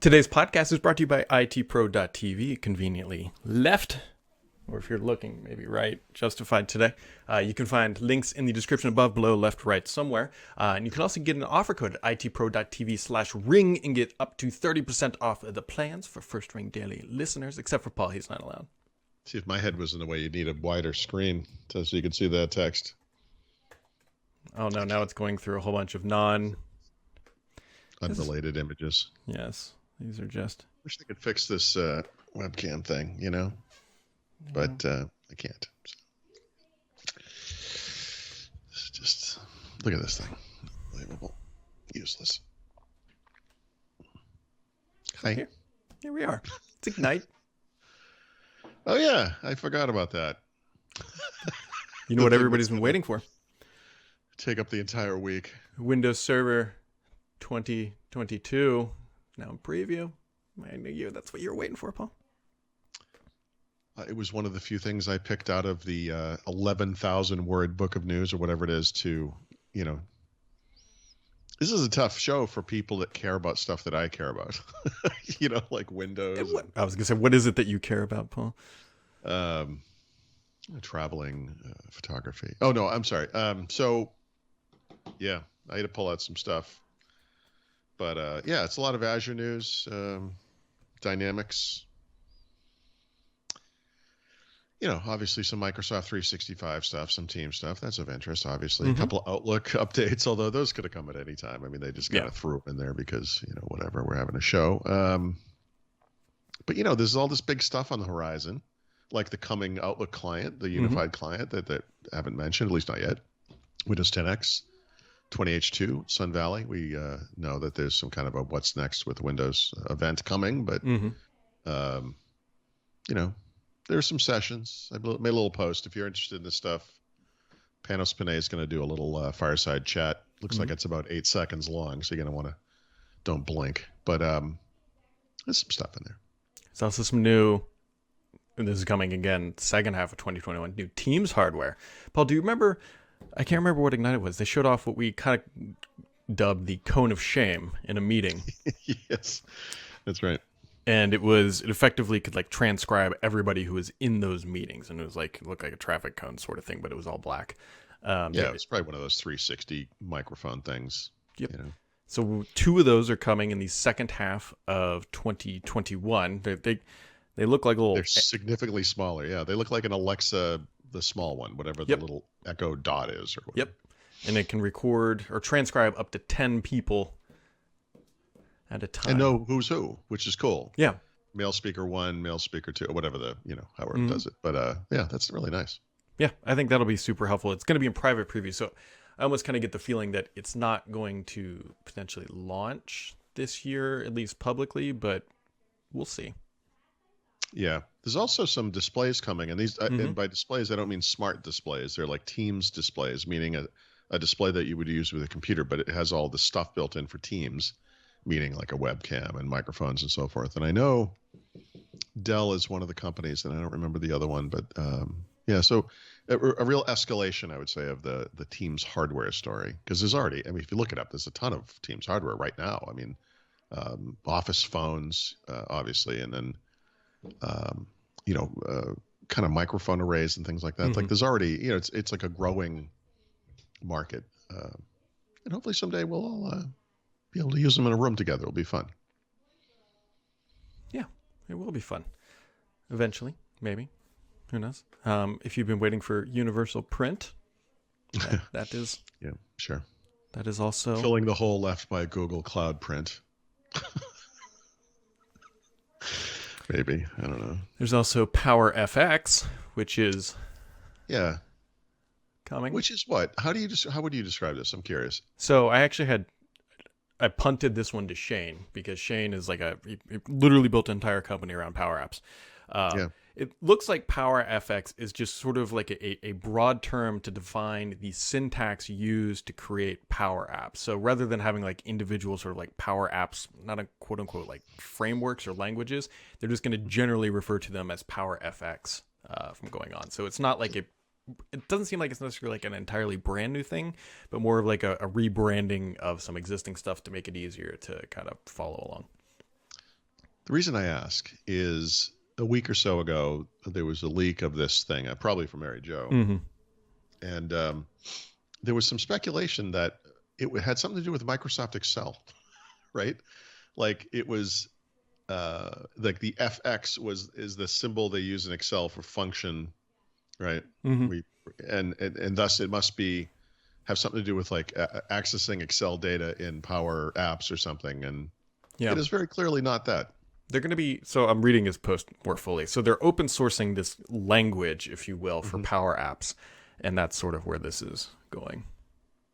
Today's podcast is brought to you by itpro.tv, conveniently left, or if you're looking, maybe right, justified today. You can find links in the description above, below, left, right, somewhere. And you can also get an offer code at itpro.tv/ring and get up to 30% off of the plans for First Ring Daily listeners, except for Paul, he's not allowed. See, if my head was in the way, you'd need a wider screen so you could see that text. Oh no, now it's going through a whole bunch of unrelated images. Yes, these are just... Wish they could fix this webcam thing, yeah. But I can't. So. Just look at this thing. Unbelievable. Useless. Hi. Here we are. It's Ignite. Oh, yeah. I forgot about that. You know what everybody's been waiting for? Take up the entire week. Windows Server 2022. Now in preview. I knew you. That's what you were waiting for, Paul. It was one of the few things I picked out of the 11,000 word book of news or whatever it is to, this is a tough show for people that care about stuff that I care about, like Windows. I was going to say, what is it that you care about, Paul? Traveling photography. Oh, no, I'm sorry. So, yeah, I had to pull out some stuff. But, yeah, it's a lot of Azure news, Dynamics. Obviously some Microsoft 365 stuff, some Team stuff. That's of interest, obviously. Mm-hmm. A couple of Outlook updates, although those could have come at any time. I mean, they just kind of threw them in there because, whatever, we're having a show. But, there's all this big stuff on the horizon, like the coming Outlook client, the unified client that I haven't mentioned, at least not yet. Windows 10X, 20H2, Sun Valley. We know that there's some kind of a what's next with Windows event coming, but, there's some sessions. I made a little post. If you're interested in this stuff, Panos Panay is going to do a little fireside chat. Looks like it's about 8 seconds long, so you're going to want to don't blink. But there's some stuff in there. There's also some new, and this is coming again, second half of 2021, new Teams hardware. Paul, do you remember, I can't remember what Ignite was. They showed off what we kind of dubbed the cone of shame in a meeting. Yes, that's right. And it effectively could like transcribe everybody who was in those meetings. And it was like, it looked like a traffic cone sort of thing, but it was all black. It was probably one of those 360 microphone things. Yep. So 2 of those are coming in the second half of 2021. They look like little... They're significantly smaller. Yeah. They look like an Alexa, the small one, whatever the little Echo Dot is. Or whatever. Yep. And it can record or transcribe up to 10 people at a time. And know who's who, which is cool. Yeah. Male speaker 1, male speaker 2, or whatever however it does it. But yeah, that's really nice. Yeah, I think that'll be super helpful. It's going to be in private preview, so I almost kind of get the feeling that it's not going to potentially launch this year, at least publicly, but we'll see. Yeah. There's also some displays coming, and these and by displays I don't mean smart displays. They're like Teams displays, meaning a display that you would use with a computer, but it has all the stuff built in for Teams, meaning like a webcam and microphones and so forth. And I know Dell is one of the companies, and I don't remember the other one, but so a real escalation, I would say, of the Teams hardware story, because there's already, if you look it up, there's a ton of Teams hardware right now. Office phones, obviously, and then, kind of microphone arrays and things like that. Like there's already, it's like a growing market. And hopefully someday we'll all be able to use them in a room together. It'll be fun. Yeah, it will be fun. Eventually, maybe. Who knows? If you've been waiting for Universal Print, that is... Yeah, sure. That is also... filling the hole left by Google Cloud Print. Maybe. I don't know. There's also Power FX, which is... Yeah. Coming. Which is what? How would you describe this? I'm curious. So I actually I punted this one to Shane, because Shane is like he literally built an entire company around Power Apps. It looks like Power FX is just sort of like a broad term to define the syntax used to create Power Apps. So rather than having like individual sort of like Power Apps, not a quote unquote like frameworks or languages, they're just going to generally refer to them as Power FX from going on. So it's not like it doesn't seem like it's necessarily like an entirely brand new thing, but more of like a rebranding of some existing stuff to make it easier to kind of follow along. The reason I ask is a week or so ago, there was a leak of this thing, probably from Mary Jo. Mm-hmm. And there was some speculation that it had something to do with Microsoft Excel, right? Like it was like the FX is the symbol they use in Excel for function, right? Mm-hmm. And thus it must have something to do with like accessing Excel data in Power Apps or something. And it is very clearly not that. They're going to be, so I'm reading his post more fully. So they're open sourcing this language, if you will, for Power Apps. And that's sort of where this is going.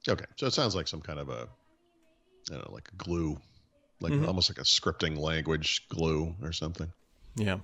Okay. So it sounds like some kind of I don't know, like a glue, like almost like a scripting language glue or something. Yeah.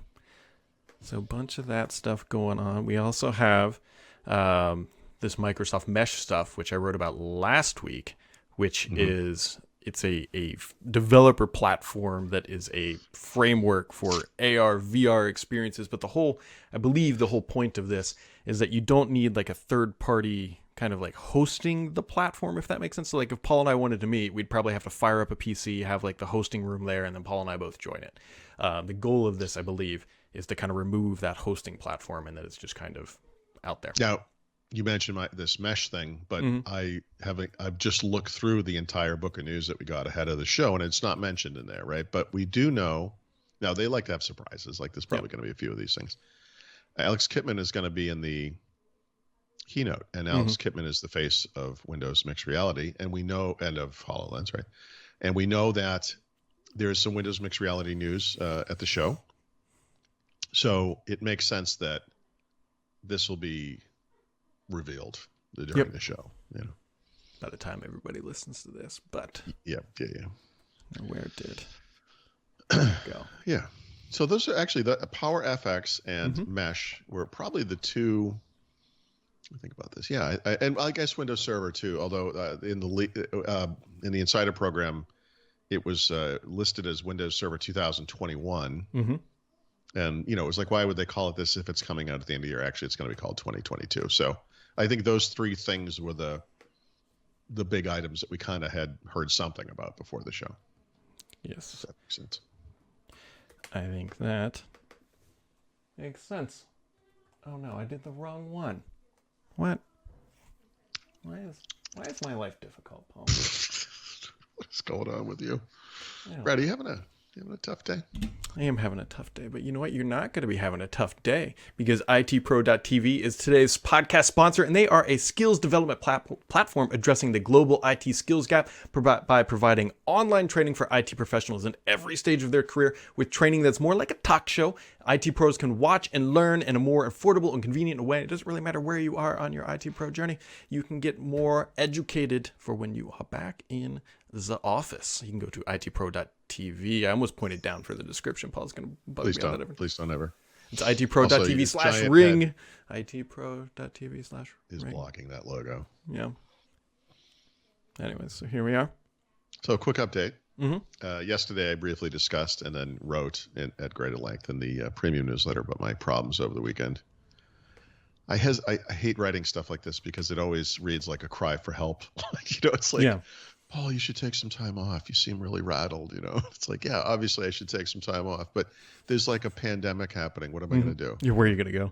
So a bunch of that stuff going on. We also have this Microsoft Mesh stuff, which I wrote about last week, which is... It's a developer platform that is a framework for AR, VR experiences. But I believe the whole point of this is that you don't need like a third party kind of like hosting the platform, if that makes sense. So like if Paul and I wanted to meet, we'd probably have to fire up a PC, have like the hosting room there, and then Paul and I both join it. The goal of this, I believe, is to kind of remove that hosting platform and that it's just kind of out there. Now, you mentioned this Mesh thing, but I've just looked through the entire book of news that we got ahead of the show, and it's not mentioned in there, right? But we do know now they like to have surprises. Like there's probably going to be a few of these things. Alex Kipman is going to be in the keynote, and Alex Kipman is the face of Windows Mixed Reality, and of HoloLens, right? And we know that there's some Windows Mixed Reality news at the show, so it makes sense that this will be revealed during the show, by the time everybody listens to this. But where did it go? Yeah, so those are actually the Power FX and Mesh were probably the two. Think about this, and I guess Windows Server too. Although in the Insider program, it was listed as Windows Server 2021. And it was like, why would they call it this if it's coming out at the end of the year? Actually, it's going to be called 2022. So I think those three things were the big items that we kind of had heard something about before the show. Yes. If that makes sense. I think that makes sense. Oh no, I did the wrong one. What? Why is my life difficult, Paul? What is going on with you? Brad, are you having a tough day? I am having a tough day, but you know what? You're not going to be having a tough day because ITPro.tv is today's podcast sponsor, and they are a skills development platform addressing the global IT skills gap by providing online training for IT professionals in every stage of their career with training that's more like a talk show. IT pros can watch and learn in a more affordable and convenient way. It doesn't really matter where you are on your IT pro journey. You can get more educated for when you are back in the office. You can go to itpro.tv. I almost pointed down for the description. Paul's going to bug me on that. Please don't ever. It's itpro.tv/ring. itpro.tv/ring. Is blocking that logo. Yeah. Anyways, so here we are. So a quick update. Yesterday I briefly discussed and then wrote at greater length in the premium newsletter about my problems over the weekend. I hate writing stuff like this because it always reads like a cry for help. It's like, Paul, you should take some time off. You seem really rattled, It's like, yeah, obviously I should take some time off, but there's like a pandemic happening. What am I going to do? Where are you going to go?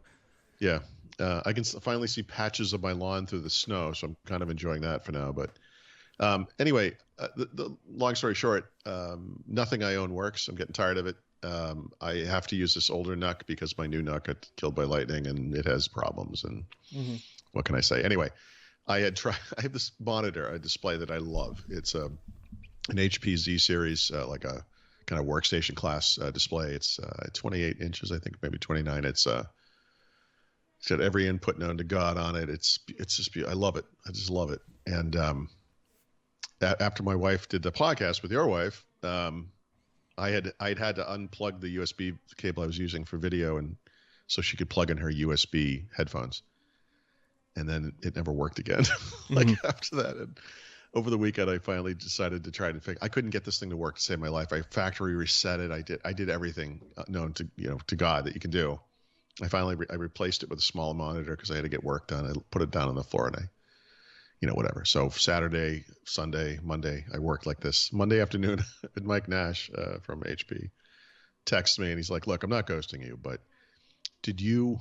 Yeah. I can finally see patches of my lawn through the snow, so I'm kind of enjoying that for now. But anyway, the long story short, nothing I own works. I'm getting tired of it. I have to use this older NUC because my new NUC got killed by lightning and it has problems. And what can I say? Anyway, I have this monitor, a display that I love. It's an HP Z series, like a kind of workstation class display. It's 28 inches, I think, maybe 29. It's got every input known to God on it. It's just beautiful. I love it. I just love it. And after my wife did the podcast with your wife, I'd had to unplug the USB cable I was using for video, and so she could plug in her USB headphones. And then it never worked again. After that, and over the weekend, I finally decided to try and fix. I couldn't get this thing to work to save my life. I factory reset it. I did everything known to God that you can do. I finally I replaced it with a small monitor because I had to get work done. I put it down on the floor and whatever. So Saturday, Sunday, Monday, I worked like this. Monday afternoon with Mike Nash from HP. texts me and he's like, "Look, I'm not ghosting you, but did you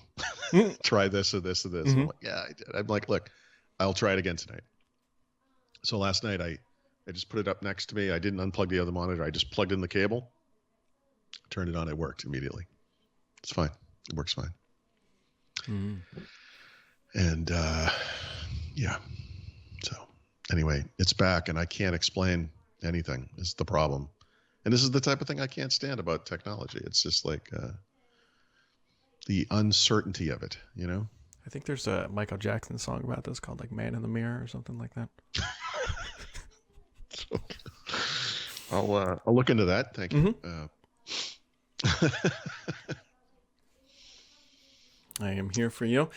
try this or this or this?" Mm-hmm. I'm like, "Yeah, I did." I'm like, "Look, I'll try it again tonight." So last night I just put it up next to me. I didn't unplug the other monitor. I just plugged in the cable, turned it on. It worked immediately. It's fine. It works fine. Mm-hmm. And yeah. So anyway, it's back, and I can't explain anything. Is the problem. And this is the type of thing I can't stand about technology. It's just like the uncertainty of it, you know? I think there's a Michael Jackson song about this called like Man in the Mirror or something like that. So, I'll look into that. Thank you. I am here for you.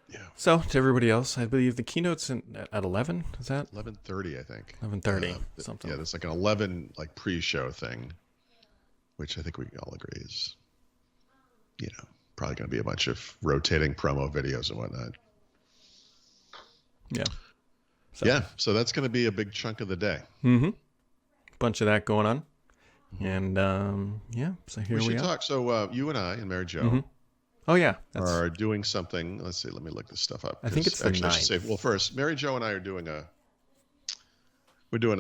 Yeah. So to everybody else, I believe the keynote's at 11. Is that 11:30? I think 11:30. Something. Yeah, there's like an 11 like pre-show thing, which I think we all agree is, probably going to be a bunch of rotating promo videos and whatnot. Yeah. So that's going to be a big chunk of the day. Mm-hmm. Bunch of that going on. And so here we should are. Talk. So you and I and Mary Jo. Mm-hmm. Oh yeah, are doing something. Let's see. Let me look this stuff up. I think it's the 9th. I should say, well, first, Mary Jo and I are doing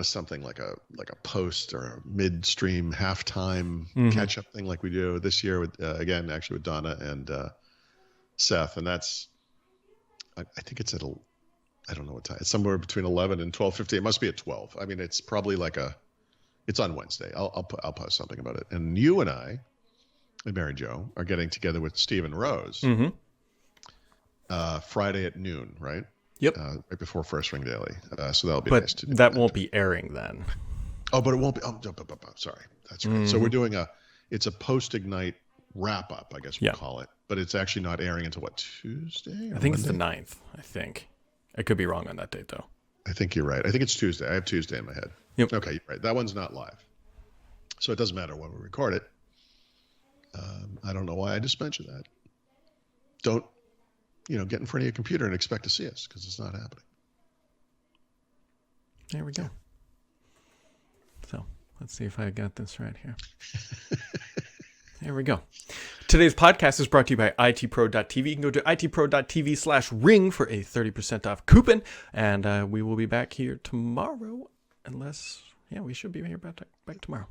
something like a post or a midstream halftime catch up thing like we do this year with with Donna and Seth, and that's I think it's I don't know what time. It's somewhere between 11 and 12:50. It must be at 12. I mean, it's probably it's on Wednesday. I'll post something about it. And you and I and Mary Jo are getting together with Stephen Rose Friday at noon, right? Yep. Right before First Ring Daily. So that'll be nice to do. That won't be airing then. Oh, but it won't be. Sorry. That's right. So we're doing it's a post-Ignite wrap-up, I guess we'll call it. But it's actually not airing until what, Tuesday? I think it's the 9th, I think. I could be wrong on that date, though. I think you're right. I think it's Tuesday. I have Tuesday in my head. Yep. Okay, you're right. That one's not live. So it doesn't matter when we record it. I don't know why I just mentioned that. Don't, get in front of your computer and expect to see us, because it's not happening. There we go. So let's see if I got this right here. There we go. Today's podcast is brought to you by itpro.tv. You can go to itpro.tv/ring for a 30% off coupon. And we will be back here tomorrow, unless, we should be here back tomorrow.